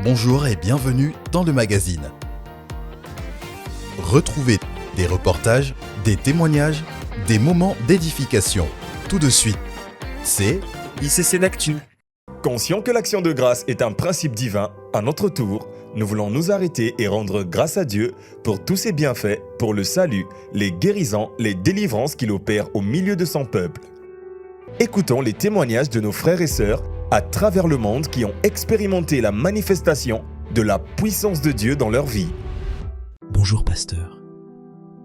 Bonjour et bienvenue dans le magazine. Retrouvez des reportages, des témoignages, des moments d'édification. Tout de suite, c'est ICC L'Actu. Conscient que l'action de grâce est un principe divin, à notre tour, nous voulons nous arrêter et rendre grâce à Dieu pour tous ses bienfaits, pour le salut, les guérisons, les délivrances qu'il opère au milieu de son peuple. Écoutons les témoignages de nos frères et sœurs à travers le monde qui ont expérimenté la manifestation de la puissance de Dieu dans leur vie. Bonjour pasteur.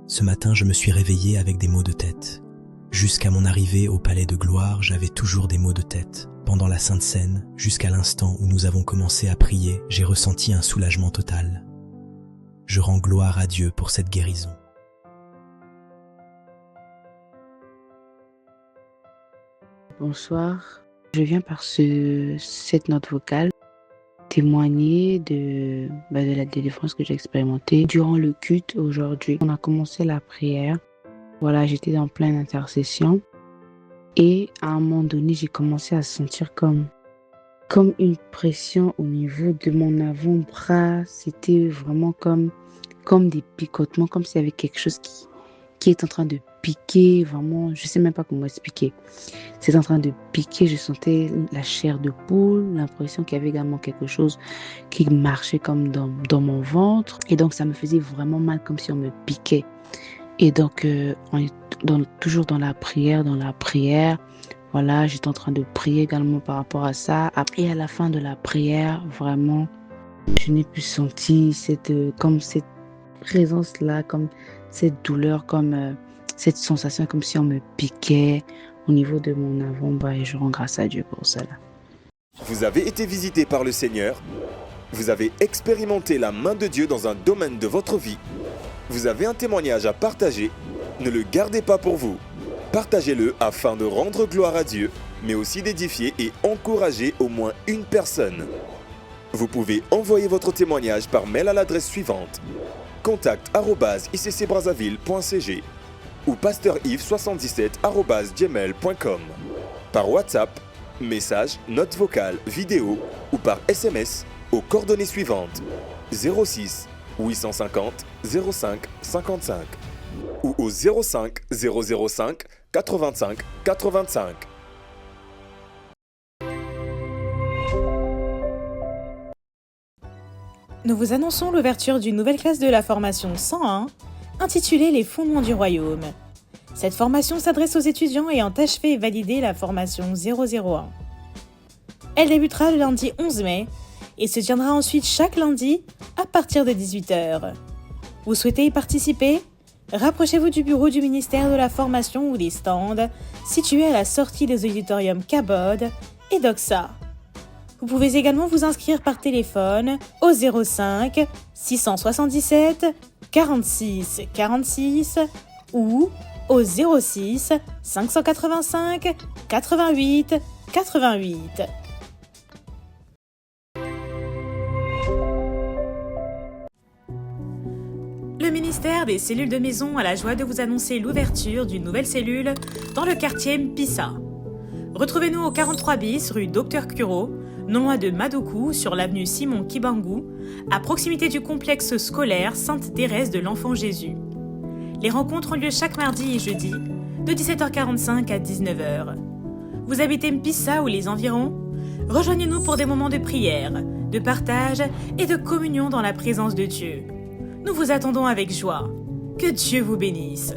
Ce matin, je me suis réveillé avec des maux de tête. Jusqu'à mon arrivée au palais de gloire, j'avais toujours des maux de tête. Pendant la Sainte Seine, jusqu'à l'instant où nous avons commencé à prier, j'ai ressenti un soulagement total. Je rends gloire à Dieu pour cette guérison. Bonsoir, je viens par cette note vocale témoigner de la délivrance que j'ai expérimentée durant le culte aujourd'hui. On a commencé la prière, j'étais en pleine intercession et à un moment donné, j'ai commencé à sentir comme une pression au niveau de mon avant-bras. C'était vraiment comme des picotements, comme s'il y avait quelque chose qui est en train de piquer, vraiment, je sais même pas comment expliquer. C'est en train de piquer, je sentais la chair de poule, l'impression qu'il y avait également quelque chose qui marchait comme dans mon ventre. Et donc, ça me faisait vraiment mal, comme si on me piquait. Et donc, on est toujours dans la prière, j'étais en train de prier également par rapport à ça. Et à la fin de la prière, vraiment, je n'ai plus senti cette présence-là, comme cette douleur, comme cette sensation, comme si on me piquait au niveau de mon avant-bras, et je rends grâce à Dieu pour cela. Vous avez été visité par le Seigneur. Vous avez expérimenté la main de Dieu dans un domaine de votre vie. Vous avez un témoignage à partager. Ne le gardez pas pour vous. Partagez-le afin de rendre gloire à Dieu, mais aussi d'édifier et encourager au moins une personne. Vous pouvez envoyer votre témoignage par mail à l'adresse suivante: contact@iccbrazzaville.cg ou pasteurive77@gmail.com. Par WhatsApp, message, note vocale, vidéo ou par SMS aux coordonnées suivantes: 06 850 05 55 ou au 05 005 85 85. Nous vous annonçons l'ouverture d'une nouvelle classe de la formation 101, intitulée Les fondements du royaume. Cette formation s'adresse aux étudiants ayant achevé et validé la formation 001. Elle débutera le lundi 11 mai et se tiendra ensuite chaque lundi à partir de 18h. Vous souhaitez y participer ? Rapprochez-vous du bureau du ministère de la Formation ou des stands situés à la sortie des auditoriums Cabod et Doxa. Vous pouvez également vous inscrire par téléphone au 05 677 46 46 ou au 06 585 88 88. Le ministère des cellules de maison a la joie de vous annoncer l'ouverture d'une nouvelle cellule dans le quartier Mpissa. Retrouvez-nous au 43 bis rue Docteur Curo, non loin de Madokou, sur l'avenue Simon Kibangu, à proximité du complexe scolaire Sainte-Thérèse de l'Enfant Jésus. Les rencontres ont lieu chaque mardi et jeudi, de 17h45 à 19h. Vous habitez Mpissa ou les environs ? Rejoignez-nous pour des moments de prière, de partage et de communion dans la présence de Dieu. Nous vous attendons avec joie. Que Dieu vous bénisse.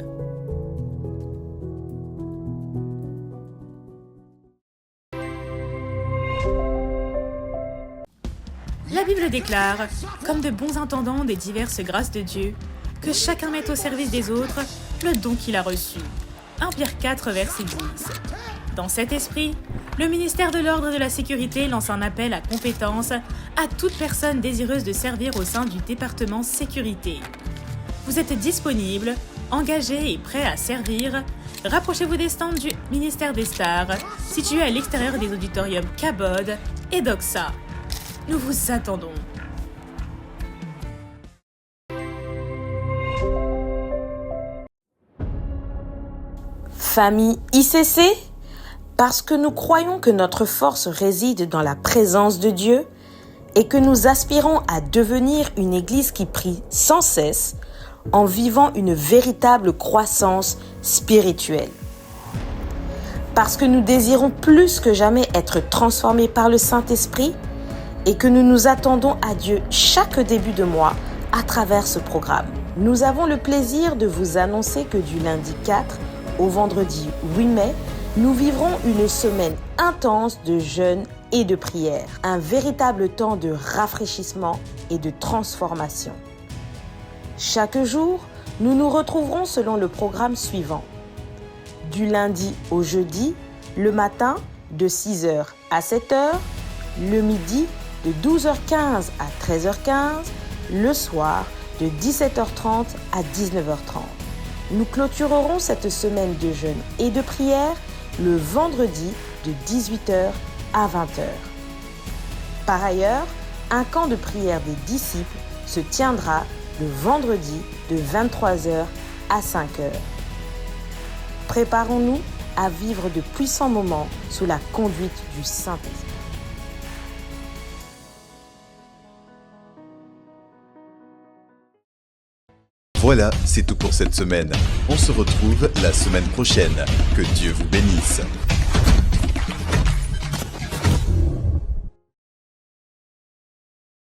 La Bible déclare, comme de bons intendants des diverses grâces de Dieu, que chacun mette au service des autres le don qu'il a reçu. 1 Pierre 4, verset 10. Dans cet esprit, le ministère de l'Ordre et de la Sécurité lance un appel à compétence à toute personne désireuse de servir au sein du département Sécurité. Vous êtes disponible, engagé et prêt à servir? Rapprochez-vous des stands du ministère des Stars, situés à l'extérieur des auditoriums Cabod et Doxa. Nous vous attendons. Famille ICC, parce que nous croyons que notre force réside dans la présence de Dieu, et que nous aspirons à devenir une Église qui prie sans cesse en vivant une véritable croissance spirituelle. Parce que nous désirons plus que jamais être transformés par le Saint-Esprit et que nous nous attendons à Dieu chaque début de mois à travers ce programme. Nous avons le plaisir de vous annoncer que du lundi 4 au vendredi 8 mai, nous vivrons une semaine intense de jeûne et de prière, un véritable temps de rafraîchissement et de transformation. Chaque jour, nous nous retrouverons selon le programme suivant. Du lundi au jeudi, le matin de 6h à 7h, le midi de 12h15 à 13h15, le soir de 17h30 à 19h30. Nous clôturerons cette semaine de jeûne et de prière le vendredi de 18h à 20h. Par ailleurs, un camp de prière des disciples se tiendra le vendredi de 23h à 5h. Préparons-nous à vivre de puissants moments sous la conduite du Saint-Esprit. Voilà, c'est tout pour cette semaine. On se retrouve la semaine prochaine. Que Dieu vous bénisse.